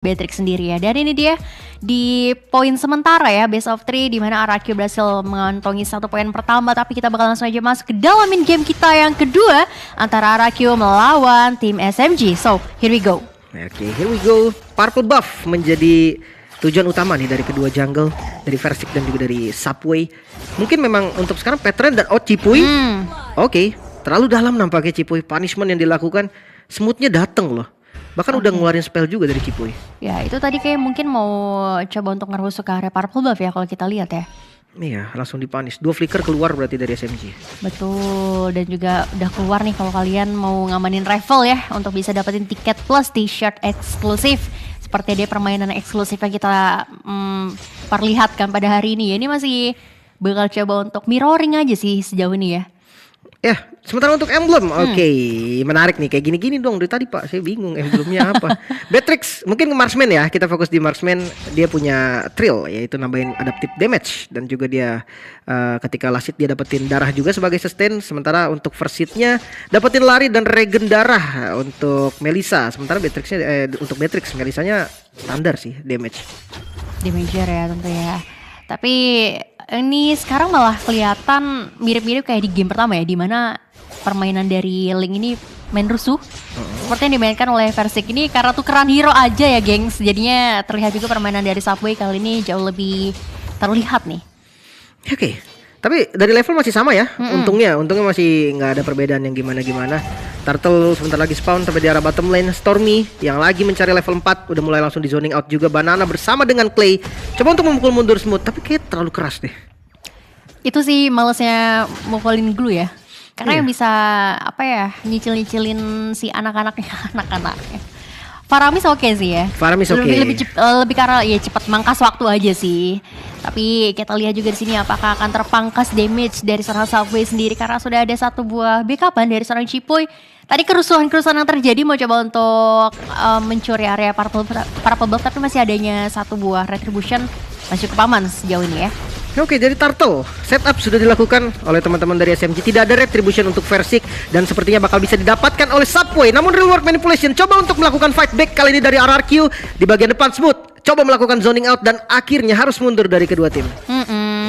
Beatrix sendiri ya. Dan ini dia di poin sementara ya, best of 3, di mana RRQ berhasil mengantongi 1 poin pertama. Tapi kita bakal langsung aja masuk ke dalam in game kita yang kedua antara RRQ melawan tim SMG. So here we go. Oke, here we go. Purple buff menjadi tujuan utama nih dari kedua jungle, dari Versik dan juga dari Subway. Mungkin memang untuk sekarang Petren dan Cipuy. Oke, terlalu dalam nampaknya Cipuy. Punishment yang dilakukan smoothnya dateng loh. Bahkan udah ngeluarin spell juga dari Cipuy. Ya itu tadi kayak mungkin mau coba untuk ngerusuk ke area Purple buff ya kalau kita lihat ya. Iya, langsung dipunish. 2 flicker keluar berarti dari SMG. Betul, dan juga udah keluar nih kalau kalian mau ngamanin raffle ya untuk bisa dapetin tiket plus t-shirt eksklusif. Seperti dia permainan eksklusif yang kita perlihatkan pada hari ini ya. Ini masih bakal coba untuk mirroring aja sih sejauh ini ya. Ya, sementara untuk emblem, oke, menarik nih. Kayak gini-gini dong dari tadi Pak, saya bingung emblemnya apa. Beatrix, mungkin ke Marksman ya, kita fokus di Marksman. Dia punya Trill, yaitu nambahin adaptive damage. Dan juga dia ketika last hit dia dapetin darah juga sebagai sustain. Sementara untuk first hitnya dapetin lari dan regen darah untuk Melissa. Sementara Beatrixnya, untuk Beatrix, Melissanya standar sih damage. Damager ya tentu ya. Tapi ini sekarang malah kelihatan mirip-mirip kayak di game pertama ya, dimana permainan dari Link ini main rusuh seperti yang dimainkan oleh Versik ini karena tukeran hero aja ya gengs. Jadinya terlihat juga permainan dari Subway kali ini jauh lebih terlihat nih. Oke, tapi dari level masih sama ya. Untungnya masih nggak ada perbedaan yang gimana-gimana. Turtle sebentar lagi spawn sampai di arah bottom lane. Stormy yang lagi mencari level 4 udah mulai langsung di zoning out juga. Banana bersama dengan Clay coba untuk memukul mundur smooth, tapi kayak terlalu keras deh. Itu sih malesnya mukulin glue ya. Karena yang bisa apa ya, nyicil-nyicilin si anak-anaknya. Faramis oke sih ya. Faramis oke. Lebih karena ya cepat mangkas waktu aja sih. Tapi kita lihat juga di sini apakah akan terpangkas damage dari seorang Subway sendiri karena sudah ada 1 buah backupan dari seorang Cipuy. Tadi kerusuhan yang terjadi mau coba untuk mencuri area Purple buff, tapi masih adanya 1 buah retribution masih cukup aman sejauh ini ya. Oke, jadi Turtle setup sudah dilakukan oleh teman-teman dari SMG. Tidak ada retribution untuk Versik dan sepertinya bakal bisa didapatkan oleh Subway. Namun real world manipulation coba untuk melakukan fight back kali ini dari RRQ di bagian depan smooth. Coba melakukan zoning out dan akhirnya harus mundur dari kedua tim.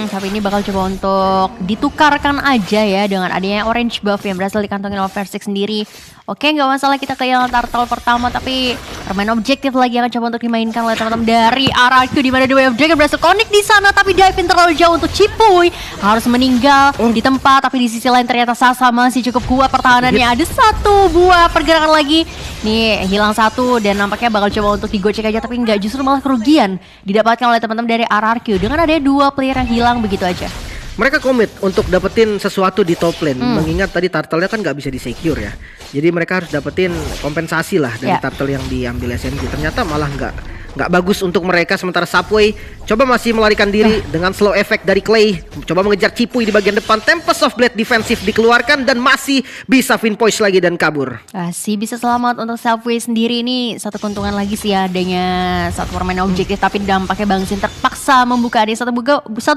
Tapi ini bakal coba untuk ditukarkan aja ya dengan adanya orange buff yang berhasil dikantongin oleh Versik sendiri. Oke, nggak masalah kita kehilangan Turtle pertama, tapi permainan objektif lagi akan coba untuk dimainkan oleh teman-teman dari RRQ, di mana The Way of Dragon berhasil connect di sana, tapi dive-in terlalu jauh untuk Cipuy harus meninggal di tempat. Tapi di sisi lain ternyata Sasa masih cukup kuat pertahanannya. Ada 1 buah pergerakan lagi. Nih hilang 1 dan nampaknya bakal coba untuk digocek aja, tapi nggak, justru malah kerugian didapatkan oleh teman-teman dari RRQ dengan ada 2 player yang hilang begitu aja. Mereka komit untuk dapetin sesuatu di top lane. Mengingat tadi Turtle-nya kan nggak bisa di-secure ya. Jadi mereka harus dapetin kompensasi lah dari Turtle yang diambil SMG. Ternyata malah nggak bagus untuk mereka. Sementara Subway coba masih melarikan diri dengan slow effect dari Clay. Coba mengejar Cipuy di bagian depan. Tempest of Blade defensif dikeluarkan dan masih bisa pinpoint lagi dan kabur. Masih bisa selamat untuk Subway sendiri. Ini 1 keuntungan lagi sih adanya 1 permainan objektif, tapi dampaknya Bang Sin terpaksa membuka ada 1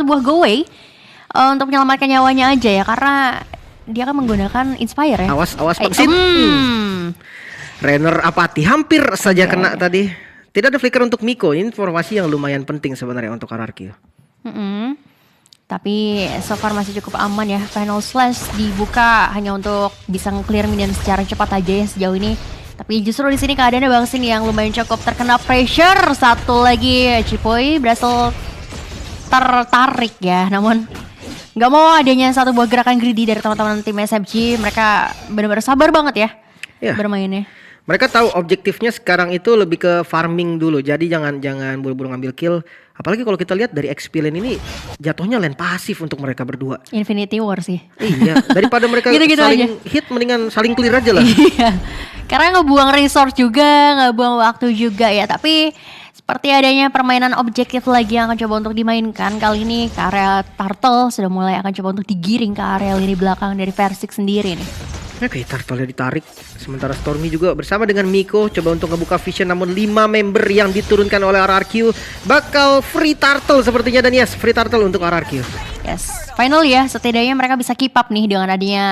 buah go away untuk menyelamatkan nyawanya aja ya, karena dia kan menggunakan Inspire ya. Awas Bang Sin. Renner apati hampir saja kena tadi. Tidak ada flicker untuk Miko. Ini informasi yang lumayan penting sebenarnya untuk RRQ. Tapi so far masih cukup aman ya. Final Slash dibuka hanya untuk bisa nge-clear minion secara cepat aja ya sejauh ini. Tapi justru di sini keadaannya Bang Sin yang lumayan cukup terkena pressure. 1 lagi Cipuy berhasil tertarik ya, namun nggak mau adanya 1 buah gerakan greedy dari teman-teman tim SMG. Mereka benar-benar sabar banget ya bermainnya. Mereka tahu objektifnya sekarang itu lebih ke farming dulu. Jadi jangan buru-buru ngambil kill. Apalagi kalau kita lihat dari XP lane ini jatuhnya lane pasif untuk mereka berdua. Infinity War sih. Iya, daripada mereka gitu-gitu saling aja. hit mendingan saling clear aja lah. Iya. Karena ngebuang resource juga, ngebuang waktu juga ya. Tapi seperti adanya permainan objektif lagi yang akan coba untuk dimainkan. Kali ini ke area Turtle sudah mulai akan coba untuk digiring ke area lini belakang dari Versik sendiri nih. Oke, Turtle ditarik. Sementara Stormy juga bersama dengan Miko coba untuk ngebuka vision, namun 5 member yang diturunkan oleh RRQ bakal free Turtle sepertinya. Dan yes, free Turtle untuk RRQ. Yes, finally ya, setidaknya mereka bisa keep up nih dengan adanya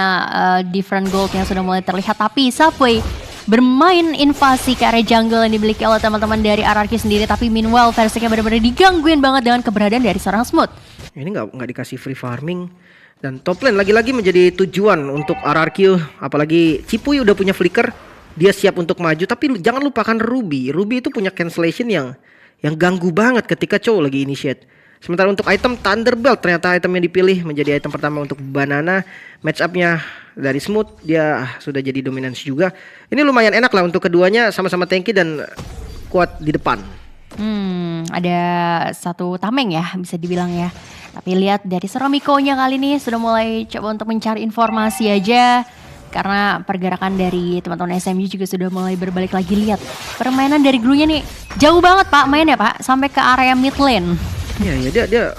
different gold yang sudah mulai terlihat. Tapi Subway bermain invasi ke area jungle yang dimiliki oleh teman-teman dari RRQ sendiri. Tapi meanwhile Versiknya benar-benar digangguin banget dengan keberadaan dari seorang Smooth. Ini nggak dikasih free farming. Dan top lane lagi-lagi menjadi tujuan untuk RRQ. Apalagi Cipuy udah punya flicker, dia siap untuk maju. Tapi jangan lupakan Ruby. Ruby itu punya cancellation yang ganggu banget ketika cowok lagi initiate. Sementara untuk item Thunderbelt, ternyata item yang dipilih menjadi item pertama untuk Banana. Match up-nya dari Smooth, dia sudah jadi dominance juga. Ini lumayan enak lah untuk keduanya, sama-sama tanky dan kuat di depan. Ada satu tameng ya bisa dibilang ya. Tapi lihat dari Miko-nya kali ini sudah mulai coba untuk mencari informasi aja. Karena pergerakan dari teman-teman SMG juga sudah mulai berbalik lagi. Lihat permainan dari Glunya nih jauh banget Pak mainnya Pak, sampai ke area mid lane. Ya dia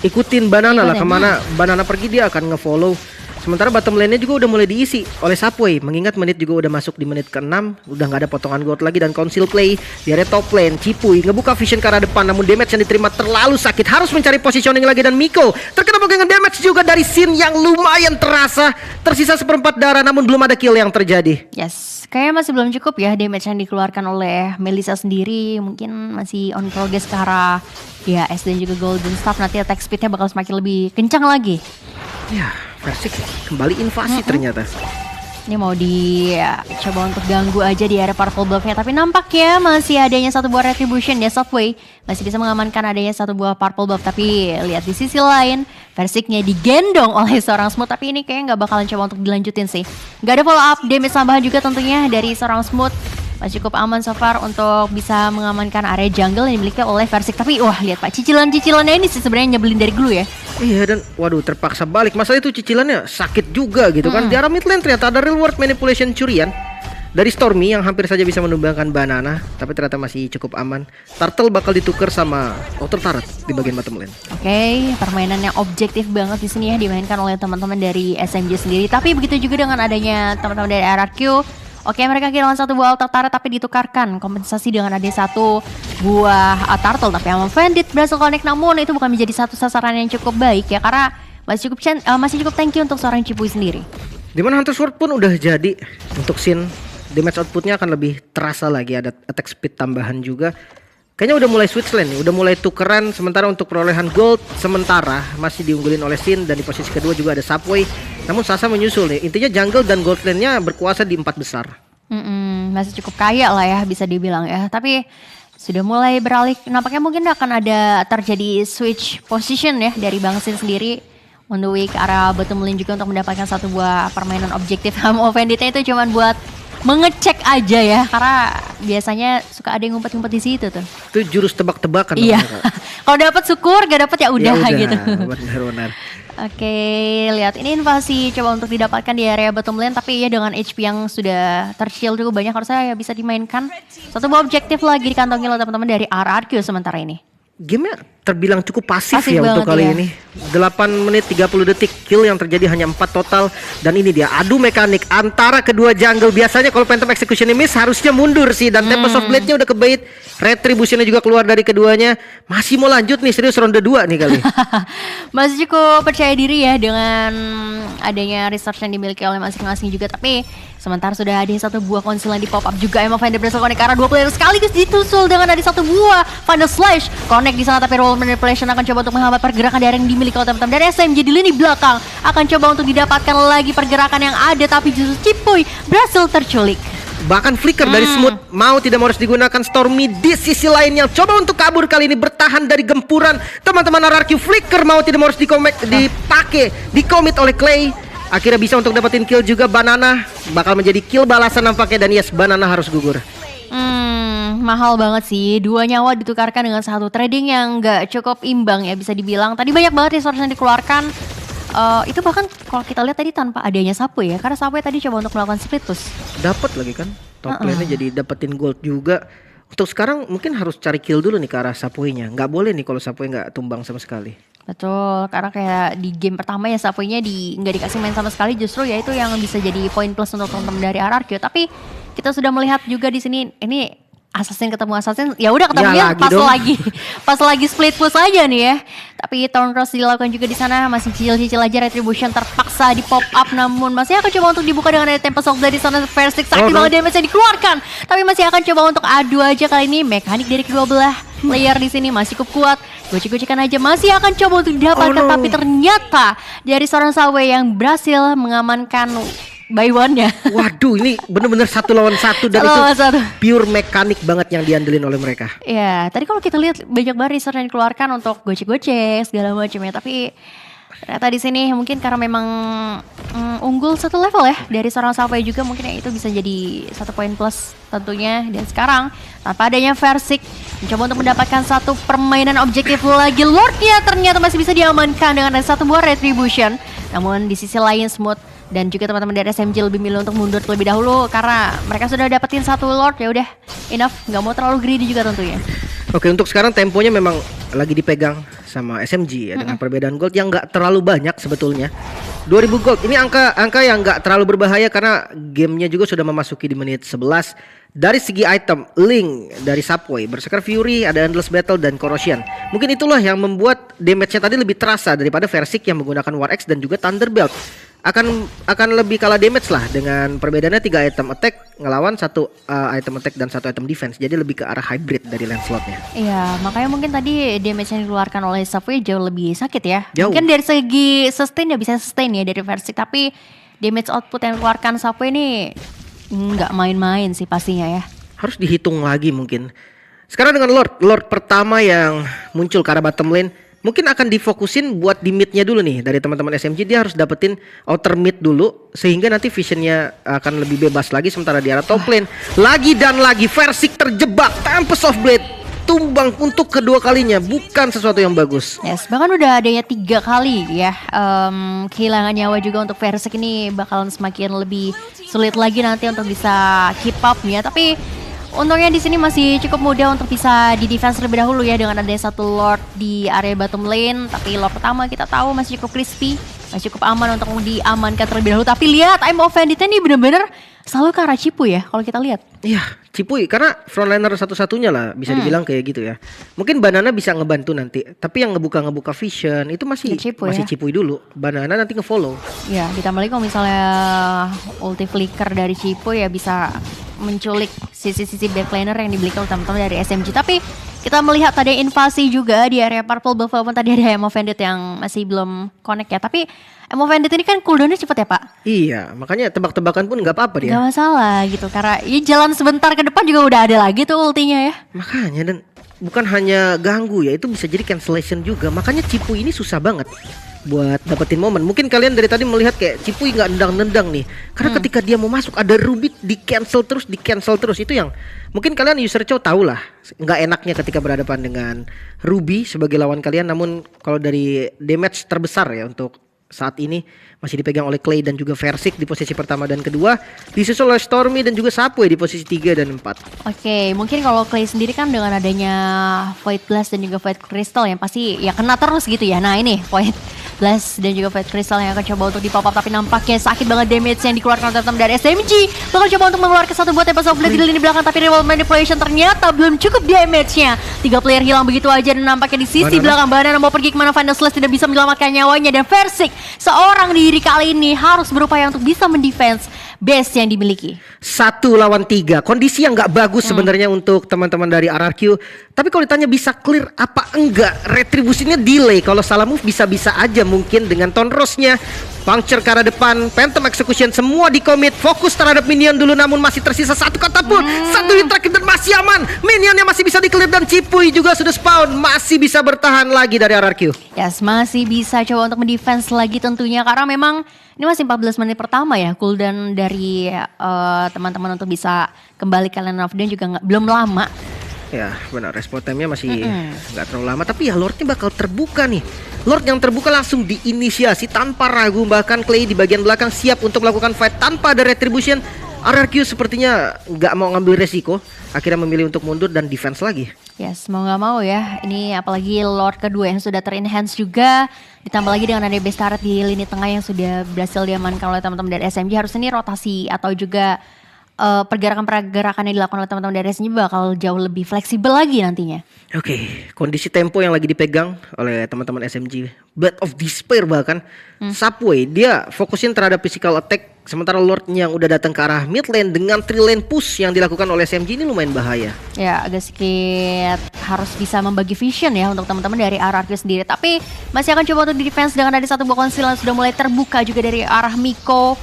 ikutin Banana lah, kemana Banana pergi dia akan ngefollow. Sementara bottom lane-nya juga udah mulai diisi oleh Subway. Mengingat menit juga udah masuk di menit ke-6, udah nggak ada potongan gold lagi dan Council play di area top lane. Cipuy ngebuka vision ke arah depan, namun damage yang diterima terlalu sakit. Harus mencari positioning lagi dan Miko terkena bagian damage juga dari Sin yang lumayan terasa. Tersisa seperempat darah namun belum ada kill yang terjadi. Yes, kayaknya masih belum cukup ya damage yang dikeluarkan oleh Melissa sendiri. Mungkin masih on progress ke arah ya S dan juga Golden Staff. Nanti attack speednya bakal semakin lebih kencang lagi. Ya, Versik kembali invasi ternyata. Ini mau dicoba untuk ganggu aja di area purple buff-nya. Tapi nampaknya masih adanya satu buah retribution ya Subway. Masih bisa mengamankan adanya satu buah purple buff. Tapi lihat di sisi lain Versiknya digendong oleh seorang Smooth. Tapi ini kayaknya nggak bakalan coba untuk dilanjutin sih. Nggak ada follow up damage tambahan juga tentunya dari seorang Smooth. Masih cukup aman so far untuk bisa mengamankan area jungle yang dimiliki oleh Versik. Tapi wah lihat Pak, cicilan-cicilannya ini sih sebenarnya nyebelin dari Glue ya. Iya dan waduh terpaksa balik. Masalah itu cicilannya sakit juga gitu kan. Di arah mid lane ternyata ada reward manipulation curian dari Stormy yang hampir saja bisa menumbangkan Banana. Tapi ternyata masih cukup aman. Turtle bakal ditukar sama Outer Turret di bagian bottom lane. Oke, permainan yang objektif banget di sini ya dimainkan oleh teman-teman dari SMG sendiri. Tapi begitu juga dengan adanya teman-teman dari RRQ. Oke, mereka kehilangan satu buah Outer Turret tapi ditukarkan kompensasi dengan ada satu buah Turtle. Tapi yang Vendit berhasil connect, namun itu bukan menjadi satu sasaran yang cukup baik ya, karena masih cukup tanky untuk seorang Cipuy sendiri. Dimana Hunter Sword pun udah jadi untuk Sin. Damage outputnya akan lebih terasa lagi, ada attack speed tambahan juga. Kayaknya udah mulai switch lane nih, udah mulai tukeran. Sementara untuk perolehan gold sementara masih diunggulin oleh Sin. Dan di posisi kedua juga ada Subway. Namun Sasa menyusul nih. Intinya jungle dan gold lane-nya berkuasa di 4 besar. Masih cukup kaya lah ya bisa dibilang ya. Tapi sudah mulai beralih. Nampaknya mungkin akan ada terjadi switch position ya dari Bang Sin sendiri. On the way ke arah bottom lane juga untuk mendapatkan satu buah permainan objektif. Mau Venditnya itu cuman buat mengecek aja ya, karena biasanya suka ada yang ngumpet-ngumpet di situ tuh. Itu jurus tebak-tebakan. Iya. Kalau dapat syukur, gak dapat ya udah gitu. Benar-benar. Oke, lihat ini invasi coba untuk didapatkan di area bottom lane, tapi ya dengan HP yang sudah terchill cukup banyak harusnya ya bisa dimainkan. Satu buah objektif lagi dikantongi oleh teman-teman dari RRQ sementara ini. Gamenya terbilang cukup pasif ya untuk ya. kali ini. 8 menit 30 detik, kill yang terjadi hanya 4 total. Dan ini dia adu mekanik antara kedua jungle. Biasanya kalau Phantom Execution miss harusnya mundur sih. Dan Tempest of Blade-nya udah kebait. Retribution-nya juga keluar dari keduanya. Masih mau lanjut nih, serius ronde 2 nih kali. Masih cukup percaya diri ya dengan adanya research yang dimiliki oleh masing-masing juga. Tapi sementara sudah ada satu buah konsil yang di pop up juga. Emang Finder berhasil connect ke arah 2 player sekaligus ditusul dengan ada satu buah Final Slash. Connect di sana tapi roll manipulation akan coba untuk menghambat pergerakan dari yang dimiliki oleh teman-teman dari SMG di lini belakang. Akan coba untuk didapatkan lagi pergerakan yang ada, tapi justru Cipuy berhasil terculik. Bahkan flicker dari Smooth mau tidak mau harus digunakan. Stormy di sisi lain yang coba untuk kabur kali ini bertahan dari gempuran teman-teman RRQ. Flicker mau tidak mau harus dipakai, dikomit oleh Clay. Akhirnya bisa untuk dapetin kill juga. Banana bakal menjadi kill balasan nampaknya. Dan yes, Banana harus gugur. Mahal banget sih. 2 nyawa ditukarkan dengan satu trading yang gak cukup imbang ya bisa dibilang. Tadi banyak banget resource yang dikeluarkan. Itu bahkan kalau kita lihat tadi tanpa adanya Subway ya. Karena Subway tadi coba untuk melakukan split push. Dapat lagi kan. Top lane-nya jadi dapetin gold juga. Untuk sekarang mungkin harus cari kill dulu nih ke arah Subway-nya. Gak boleh nih kalau Subway gak tumbang sama sekali. Betul, karena kayak di game pertama ya Subway-nya nggak dikasih main sama sekali, justru ya itu yang bisa jadi poin plus untuk teman-teman dari RRQ. Tapi kita sudah melihat juga di sini ini Assassin ketemu Assassin, ya udah ketemunya lagi pas dong. pas lagi split push aja nih ya. Tapi Thorn Cross dilakukan juga di sana, masih cicil-cicil aja. Retribution terpaksa di pop up, namun masih akan coba untuk dibuka dengan ada Tempest of Blood di sana. Versix sakit banget damage yang dikeluarkan, tapi masih akan coba untuk adu aja kali ini. Mekanik dari kedua belah player di sini masih cukup kuat. Gocek-gocekan aja masih akan coba untuk didapatkan, tapi ternyata dari seorang Sawe yang berhasil mengamankan by one-nya. Waduh, ini bener-bener 1 lawan 1 dan itu pure mekanik banget yang diandelin oleh mereka. Ya, tadi kalau kita lihat banyak banget research yang dikeluarkan untuk gocek-gocek segala macam ya, tapi ternyata di sini mungkin karena memang unggul 1 level ya dari seorang Safai juga, mungkin ya itu bisa jadi 1 poin plus tentunya. Dan sekarang tanpa adanya Versik mencoba untuk mendapatkan 1 permainan objektif lagi. Lordnya ternyata masih bisa diamankan dengan ada 1 buah Retribution. Namun di sisi lain Smooth dan juga teman-teman dari SMG lebih milih untuk mundur terlebih dahulu karena mereka sudah dapetin 1 Lord. Ya udah enough, nggak mau terlalu greedy juga tentunya. Oke, untuk sekarang temponya memang lagi dipegang sama SMG ya, dengan perbedaan gold yang nggak terlalu banyak sebetulnya. 2000 gold ini angka yang nggak terlalu berbahaya karena gamenya juga sudah memasuki di menit 11. Dari segi item, Link dari Subway, Berserker Fury, ada Endless Battle dan Corrosion. Mungkin itulah yang membuat damage-nya tadi lebih terasa daripada Versik yang menggunakan War X dan juga Thunderbelt. Akan lebih kalah damage lah dengan perbedaannya 3 item attack ngelawan 1 item attack dan 1 item defense. Jadi lebih ke arah hybrid dari Lancelot-nya. Iya, makanya mungkin tadi damage yang dikeluarkan oleh Subway jauh lebih sakit ya. Jauh. Mungkin dari segi sustain ya bisa sustain ya dari Versik, tapi damage output yang dikeluarkan Subway ini nggak main-main sih pastinya ya. Harus dihitung lagi mungkin. Sekarang dengan Lord pertama yang muncul ke arah bottom lane, mungkin akan difokusin buat di mid-nya dulu nih. Dari teman-teman SMG dia harus dapetin outer mid dulu, sehingga nanti visionnya akan lebih bebas lagi. Sementara di arah top lane lagi dan lagi Versik terjebak, Tempest of Blade tumbang untuk kedua kalinya, bukan sesuatu yang bagus. Yes, bahkan udah adanya 3 kali ya kehilangan nyawa juga untuk Versik ini bakalan semakin lebih sulit lagi nanti untuk bisa keep up ya. Tapi untungnya di sini masih cukup mudah untuk bisa di defense terlebih dahulu ya dengan ada 1 Lord di area bottom lane. Tapi Lord pertama kita tahu masih cukup crispy, masih cukup aman untuk diamankan terlebih dahulu. Tapi lihat I'm offended-nya nih bener-bener selalu ke arah Cipu ya kalau kita lihat. Iya, Cipuy karena frontliner satu-satunya lah bisa dibilang kayak gitu ya. Mungkin Banana bisa ngebantu nanti, tapi yang ngebuka Vision itu masih Cipuy dulu. Banana nanti ngefollow. Ya, ditambah lagi kalau misalnya ulti flicker dari Cipuy ya bisa menculik sisi-sisi backliner yang dibeli oleh teman-teman dari SMG. Tapi kita melihat ada invasi juga di area purple buff, walaupun tadi ada Emo Bandit yang masih belum connect ya. Tapi Emo Bandit ini kan cooldownnya cepet ya Pak? Iya, makanya tebak-tebakan pun gak apa-apa dia. Gak masalah gitu, karena ya jalan sebentar ke depan juga udah ada lagi tuh ultinya ya. Makanya, dan bukan hanya ganggu ya, itu bisa jadi cancellation juga. Makanya Cipuy ini susah banget buat dapetin momen. Mungkin kalian dari tadi melihat kayak Cipuy nggak nendang-nendang nih, karena ketika dia mau masuk ada Ruby di cancel terus. Itu yang mungkin kalian user Chow tahu lah nggak enaknya ketika berhadapan dengan Ruby sebagai lawan kalian. Namun kalau dari damage terbesar ya untuk saat ini masih dipegang oleh Clay dan juga Versik di posisi pertama dan kedua, disusul oleh Stormy dan juga Subway di posisi 3 dan 4. Oke, mungkin kalau Clay sendiri kan dengan adanya Void Blast dan juga Void Crystal yang pasti ya kena terus gitu ya. Nah ini Void Blast dan juga Void Crystal yang akan coba untuk di pop up, tapi nampaknya sakit banget damage yang dikeluarkan oleh teman dari SMG. Bakal coba untuk mengeluarkan 1 buat Tempest of Blade di lini belakang, tapi Revolt Manipulation ternyata belum cukup damage-nya. 3 player hilang begitu aja dan nampaknya di sisi belakang Banana mau pergi kemana, Final Slash tidak bisa menyelamatkan nyawanya, dan Versik seorang diri kali ini harus berupaya untuk bisa mendefense base yang dimiliki. 1 lawan 3, kondisi yang nggak bagus sebenarnya untuk teman-teman dari RRQ. Tapi kalau ditanya bisa clear apa enggak, retribusinya delay. Kalau salah move bisa-bisa aja mungkin dengan Tonrosnya. Puncture ke arah depan, Phantom Execution semua di commit, fokus terhadap minion dulu, namun masih tersisa 1 katapult, 1 hit terakhir dan masih aman. Minionnya masih bisa di clear dan Cipuy juga sudah spawn, masih bisa bertahan lagi dari RRQ. Yes, masih bisa coba untuk mendefense lagi tentunya, karena memang ini masih 14 menit pertama ya cooldown dari teman-teman untuk bisa kembali ke lane of dan juga belum lama. Ya benar, respawn time-nya masih nggak terlalu lama. Tapi ya Lordnya bakal terbuka nih. Lord yang terbuka langsung diinisiasi tanpa ragu. Bahkan Clay di bagian belakang siap untuk melakukan fight tanpa ada retribution. RRQ sepertinya nggak mau ngambil resiko, akhirnya memilih untuk mundur dan defense lagi. Yes, mau nggak mau ya. Ini apalagi Lord kedua yang sudah ter-enhance juga, ditambah lagi dengan ada base turret di lini tengah yang sudah berhasil diamankan oleh teman-teman dari SMG. Harus ini rotasi atau juga pergerakan-pergerakan yang dilakukan oleh teman-teman dari SMG bakal jauh lebih fleksibel lagi nantinya. Oke, kondisi tempo yang lagi dipegang oleh teman-teman SMG, Blood of Despair bahkan. Subway dia fokusin terhadap physical attack, sementara Lordnya yang udah datang ke arah mid lane dengan 3 lane push yang dilakukan oleh SMG ini lumayan bahaya. Ya agak sedikit harus bisa membagi vision ya untuk teman-teman dari RRQ sendiri. Tapi masih akan coba untuk di defense dengan ada satu buah konsil yang sudah mulai terbuka juga dari arah Miko.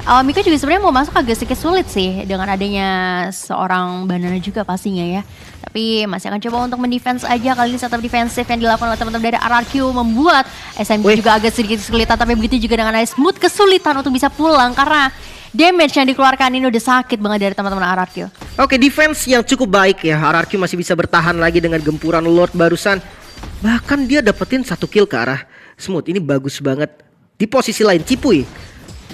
Miko juga sebenarnya mau masuk agak sedikit sulit sih dengan adanya seorang Banana juga pastinya ya. Tapi masih akan coba untuk mendefense aja. Kali ini setup defensif yang dilakukan oleh teman-teman dari RRQ membuat SMG juga agak sedikit kesulitan. Tapi begitu juga dengan ada Smooth kesulitan untuk bisa pulang karena damage yang dikeluarkan ini udah sakit banget dari teman-teman RRQ. Oke, defense yang cukup baik ya. RRQ masih bisa bertahan lagi dengan gempuran Lord barusan. Bahkan dia dapetin 1 kill ke arah Smooth. Ini bagus banget. Di posisi lain Cipuy,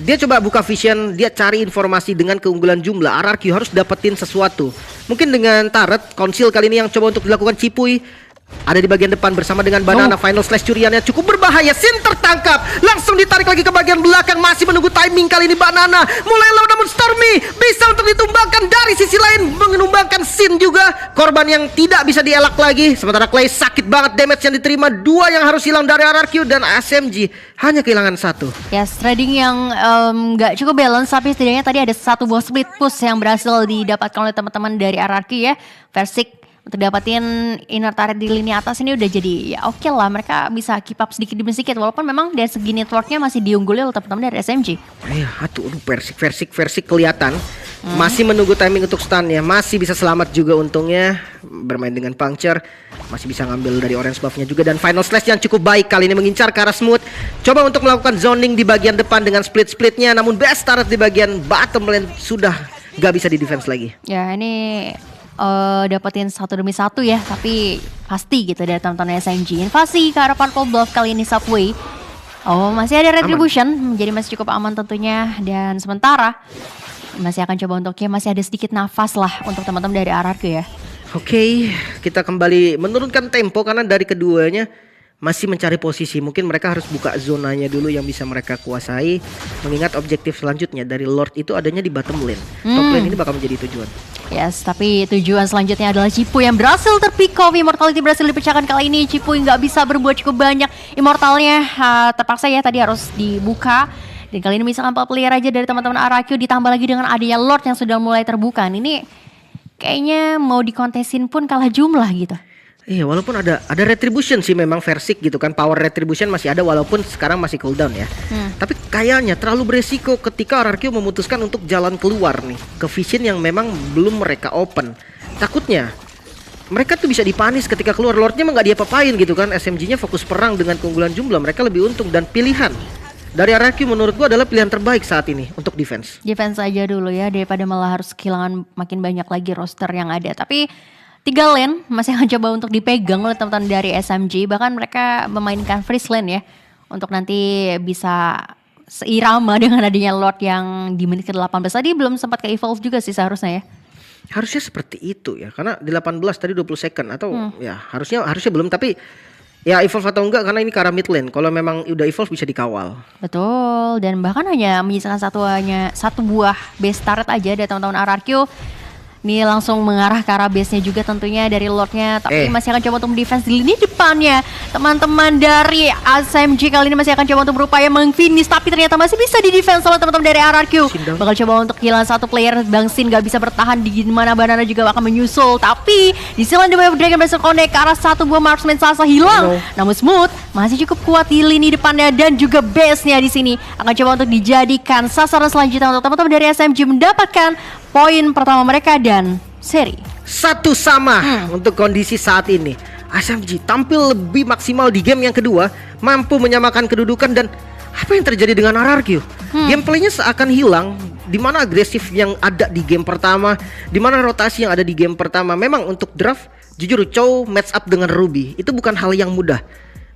dia coba buka vision, dia cari informasi dengan keunggulan jumlah. RRQ harus dapetin sesuatu. Mungkin dengan turret, konsil kali ini yang coba untuk dilakukan Cipuy. Ada di bagian depan bersama dengan Banana. Final slash curiannya cukup berbahaya. Sin tertangkap, langsung ditarik lagi ke bagian belakang. Masih menunggu timing kali ini Banana. Mulai low namun Stormy bisa untuk ditumbangkan. Dari sisi lain menumbangkan Sin juga. Korban yang tidak bisa dielak lagi. Sementara Clay sakit banget damage yang diterima. 2 yang harus hilang dari RRQ dan SMG hanya kehilangan 1. Ya, trading yang gak cukup balance, tapi setidaknya tadi ada satu buah split push yang berhasil didapatkan oleh teman-teman dari RRQ ya. Versik untuk dapatin inner turret di lini atas ini udah jadi ya oke lah, mereka bisa keep up sedikit demi sedikit walaupun memang dari segi networknya masih diungguli oleh teman-teman dari SMG. Versik kelihatan. Masih menunggu timing untuk stunnya. Masih bisa selamat juga untungnya. Bermain dengan puncture. Masih bisa ngambil dari orange buffnya juga. Dan final slash yang cukup baik kali ini mengincar ke arah Smooth. Coba untuk melakukan zoning di bagian depan dengan split-splitnya. Namun best turret di bagian bottom lane sudah gak bisa di defense lagi. Ya ini dapetin 1 demi 1 ya. Tapi pasti gitu dari teman-teman SMG. Invasi ke arah Purple Bluff kali ini Subway. Masih ada retribution. Jadi masih cukup aman tentunya. Dan sementara masih akan coba untuk masih ada sedikit nafas lah untuk teman-teman dari RRQ ya. Oke, kita kembali menurunkan tempo karena dari keduanya masih mencari posisi. Mungkin mereka harus buka zonanya dulu yang bisa mereka kuasai. Mengingat objektif selanjutnya dari Lord itu adanya di bottom lane. Top lane ini bakal menjadi tujuan. Yes, tapi tujuan selanjutnya adalah Cipuy yang berhasil terpick off. Immortality berhasil dipecahkan kali ini. Cipuy nggak bisa berbuat cukup banyak. Immortalnya terpaksa ya tadi harus dibuka. Dan kali ini misalkan 4 player aja dari teman-teman RRQ ditambah lagi dengan adanya Lord yang sudah mulai terbuka. Ini kayaknya mau dikontesin pun kalah jumlah gitu. Iya, walaupun ada retribution sih memang Versik gitu kan. Power retribution masih ada walaupun sekarang masih cooldown ya. Tapi kayaknya terlalu beresiko ketika RRQ memutuskan untuk jalan keluar nih ke vision yang memang belum mereka open. Takutnya mereka tuh bisa dipanis ketika keluar. Lordnya emang gak diapa-apain gitu kan. SMG-nya fokus perang dengan keunggulan jumlah. Mereka lebih untung dan pilihan dari RRQ menurut gua adalah pilihan terbaik saat ini untuk defense. Defense aja dulu ya daripada malah harus kehilangan makin banyak lagi roster yang ada. Tapi 3 lane masih akan coba untuk dipegang oleh teman-teman dari SMG. Bahkan mereka memainkan freeze lane ya untuk nanti bisa seirama dengan adanya Lord yang di menit ke-18. Tadi belum sempat ke evolve juga sih seharusnya ya. Harusnya seperti itu ya. Karena di 18 tadi 20 second atau ya harusnya belum, tapi ya evolve atau enggak karena ini ke arah mid lane. Kalau memang udah evolve bisa dikawal. Betul, dan bahkan hanya menyisakan satu buah base turret aja dari teman-teman RRQ. Ini langsung mengarah ke arah base-nya juga tentunya dari Lordnya. Tapi masih akan coba untuk defense di lini depannya. Teman-teman dari SMG kali ini masih akan coba untuk berupaya meng-finish. Tapi ternyata masih bisa di defense sama teman-teman dari RRQ. Bakal coba untuk kehilangan 1 player. Bang Sin gak bisa bertahan di mana Banana juga akan menyusul. Tapi di sisi lain The Wave Dragon berhasil connect ke arah 1 buah marksman Sasa hilang. Namun Smooth masih cukup kuat di lini depannya dan juga base-nya di sini. Akan coba untuk dijadikan sasaran selanjutnya untuk teman-teman dari SMG mendapatkan poin pertama mereka dan seri 1 sama untuk kondisi saat ini. SMG tampil lebih maksimal di game yang kedua, mampu menyamakan kedudukan. Dan apa yang terjadi dengan RRQ? Gameplaynya seakan hilang. Di mana agresif yang ada di game pertama, di mana rotasi yang ada di game pertama. Memang untuk draft, jujur Chow match up dengan Ruby itu bukan hal yang mudah.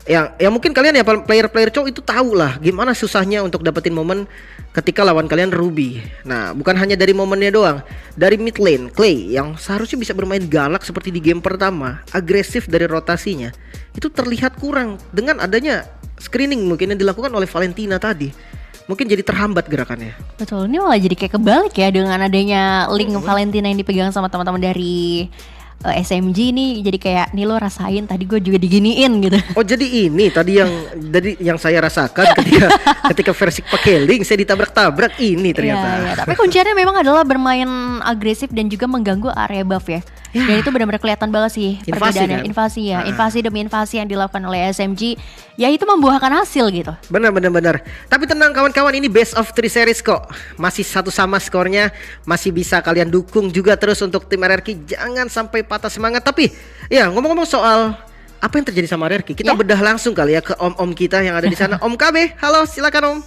Ya mungkin kalian ya player-player Chow itu tahu lah gimana susahnya untuk dapetin momen ketika lawan kalian Ruby. Nah, bukan hanya dari momennya doang, dari mid lane Clay yang seharusnya bisa bermain galak seperti di game pertama, agresif dari rotasinya, itu terlihat kurang dengan adanya screening mungkin yang dilakukan oleh Valentina tadi. mungkin jadi terhambat gerakannya. Betul, ini malah jadi kayak kebalik ya dengan adanya link Valentina yang dipegang sama teman-teman dari SMG ini. Jadi kayak nih lo rasain tadi gue juga diginiin gitu. Oh jadi ini tadi yang saya rasakan ketika versi pakai link saya ditabrak-tabrak ini ternyata. Ya, tapi kuncinya memang adalah bermain agresif dan juga mengganggu area buff ya. Dan itu benar-benar kelihatan banget sih perbedaannya. Kan? Invasi ya, invasi demi invasi yang dilakukan oleh SMG, ya itu membuahkan hasil gitu. Benar. Tapi tenang kawan-kawan, ini best of 3 series kok. Masih satu sama skornya, masih bisa kalian dukung juga terus untuk tim RRQ. Jangan sampai patah semangat. Tapi ya ngomong-ngomong soal apa yang terjadi sama RRQ, kita bedah langsung kali ya ke om-om kita yang ada di sana. Om KB, halo, silakan Om.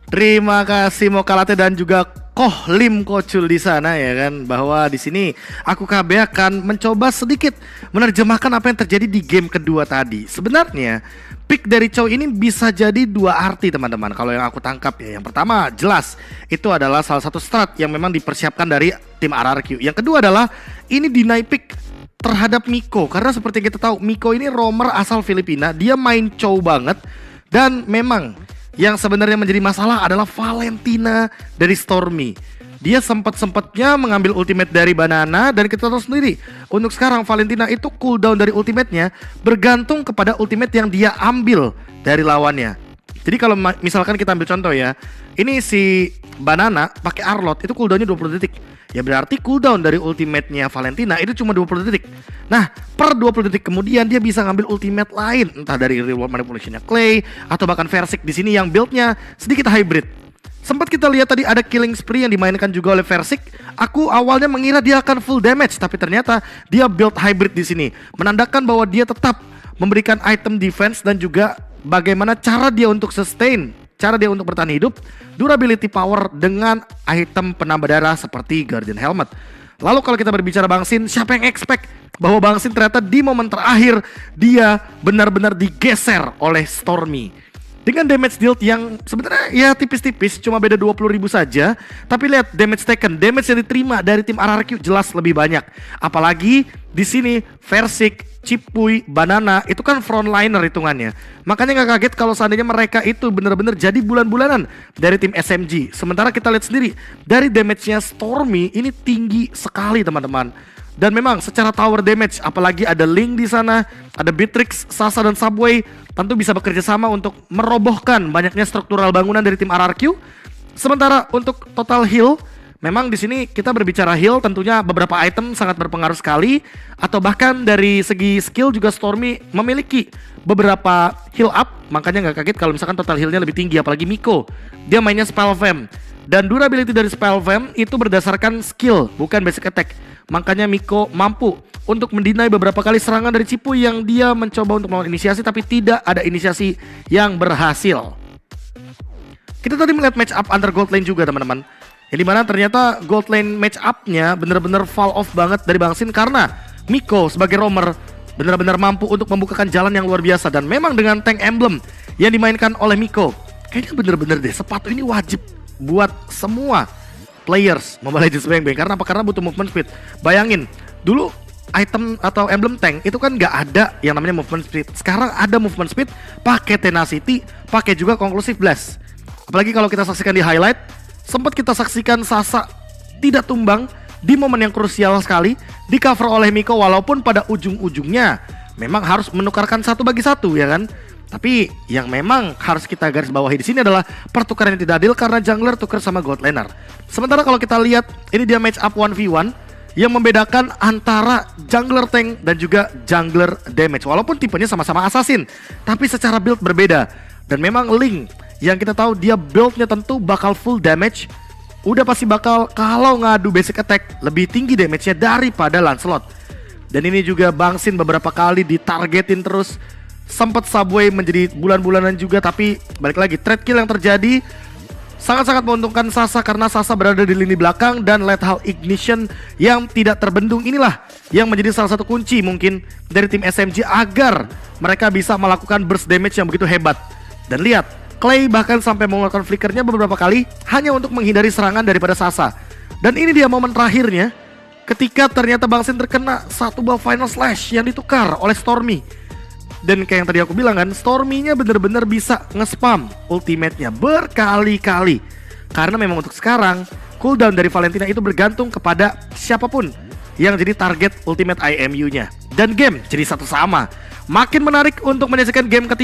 Terima kasih Mokalate dan juga Kohlim Kocul di sana ya kan, bahwa di sini aku KB akan mencoba sedikit menerjemahkan apa yang terjadi di game kedua tadi. Sebenarnya pick dari Chow ini bisa jadi dua arti teman-teman kalau yang aku tangkap ya. Yang pertama jelas itu adalah salah satu strat yang memang dipersiapkan dari tim RRQ. Yang kedua adalah ini deny pick terhadap Miko, karena seperti yang kita tahu Miko ini roamer asal Filipina, dia main Chow banget. Dan memang yang sebenarnya menjadi masalah adalah Valentina dari Stormy. Dia sempat-sempatnya mengambil ultimate dari Banana, dan kita tahu sendiri untuk sekarang Valentina itu cooldown dari ultimate-nya bergantung kepada ultimate yang dia ambil dari lawannya. Jadi kalau misalkan kita ambil contoh ya, ini si Banana pakai Arlot itu cooldownnya 20 detik. Ya berarti cooldown dari ultimate-nya Valentina itu cuma 20 detik. Nah, per 20 detik kemudian dia bisa ngambil ultimate lain, entah dari reward manipulation-nya Clay atau bahkan Versick di sini yang build-nya sedikit hybrid. Sempat kita lihat tadi ada killing spree yang dimainkan juga oleh Versick. Aku awalnya mengira dia akan full damage, tapi ternyata dia build hybrid di sini, menandakan bahwa dia tetap memberikan item defense dan juga bagaimana cara dia untuk sustain, cara dia untuk bertahan hidup, durability power dengan item penambah darah seperti Guardian Helmet. Lalu kalau kita berbicara Bang Sin, siapa yang expect bahwa Bang Sin ternyata di momen terakhir dia benar-benar digeser oleh Stormy dengan damage dealt yang sebenarnya ya tipis-tipis, cuma beda 20.000 saja. Tapi lihat damage taken, damage yang diterima dari tim RRQ jelas lebih banyak. Apalagi di sini Versick, Cipuy, Banana itu kan frontliner hitungannya. Makanya gak kaget kalau seandainya mereka itu benar-benar jadi bulan-bulanan dari tim SMG. Sementara kita lihat sendiri dari damage-nya Stormy ini tinggi sekali teman-teman. Dan memang secara tower damage, apalagi ada Link di sana, ada Beatrix, Sasa dan Subway, tentu bisa bekerja sama untuk merobohkan banyaknya struktural bangunan dari tim RRQ. Sementara untuk total heal, memang di sini kita berbicara heal, tentunya beberapa item sangat berpengaruh sekali, atau bahkan dari segi skill juga Stormy memiliki beberapa heal up. Makanya nggak kaget kalau misalkan total healnya lebih tinggi, apalagi Miko, dia mainnya Spell Vamp. Dan durability dari Spell Vamp itu berdasarkan skill, bukan basic attack. Makanya Miko mampu untuk mendinai beberapa kali serangan dari Cipuy yang dia mencoba untuk melawan inisiasi, tapi tidak ada inisiasi yang berhasil. Kita tadi melihat match up antar gold lane juga teman-teman, yang dimana ternyata gold lane match up-nya benar-benar fall off banget dari Bang Sin, karena Miko sebagai roamer benar-benar mampu untuk membukakan jalan yang luar biasa. Dan memang dengan tank emblem yang dimainkan oleh Miko, kayaknya bener-bener deh sepatu ini wajib buat semua players Mobile Legends Bang. Karena apa? Karena butuh movement speed. Bayangin, dulu item atau emblem tank itu kan nggak ada yang namanya movement speed. Sekarang ada movement speed, pakai tenacity, pakai juga conclusive blast. Apalagi kalau kita saksikan di highlight, sempat kita saksikan Sasa tidak tumbang di momen yang krusial sekali, di cover oleh Miko, walaupun pada ujung-ujungnya memang harus menukarkan 1 bagi 1 ya kan. Tapi yang memang harus kita garis bawahi di sini adalah pertukaran yang tidak adil karena jungler tukar sama gold laner. Sementara kalau kita lihat ini dia match up 1v1 yang membedakan antara jungler tank dan juga jungler damage. Walaupun tipenya sama-sama assassin, tapi secara build berbeda. Dan memang Link yang kita tahu dia buildnya tentu bakal full damage, udah pasti bakal kalau ngadu basic attack lebih tinggi damage-nya daripada Lancelot. Dan ini juga Bang Sin beberapa kali ditargetin terus. Sempat Subway menjadi bulan-bulanan juga, tapi balik lagi trade kill yang terjadi sangat-sangat menguntungkan Sasa karena Sasa berada di lini belakang, dan lethal ignition yang tidak terbendung inilah yang menjadi salah satu kunci mungkin dari tim SMG agar mereka bisa melakukan burst damage yang begitu hebat. Dan lihat, Clay bahkan sampai mengeluarkan flickernya beberapa kali hanya untuk menghindari serangan daripada Sasa. Dan ini dia momen terakhirnya ketika ternyata Bang Sin terkena satu buah final slash yang ditukar oleh Stormy. Dan kayak yang tadi aku bilang kan, Stormy-nya bener-bener bisa nge-spam ultimate-nya berkali-kali. Karena memang untuk sekarang, cooldown dari Valentina itu bergantung kepada siapapun yang jadi target ultimate IMU-nya. Dan game jadi satu sama. Makin menarik untuk menyaksikan game ketiga.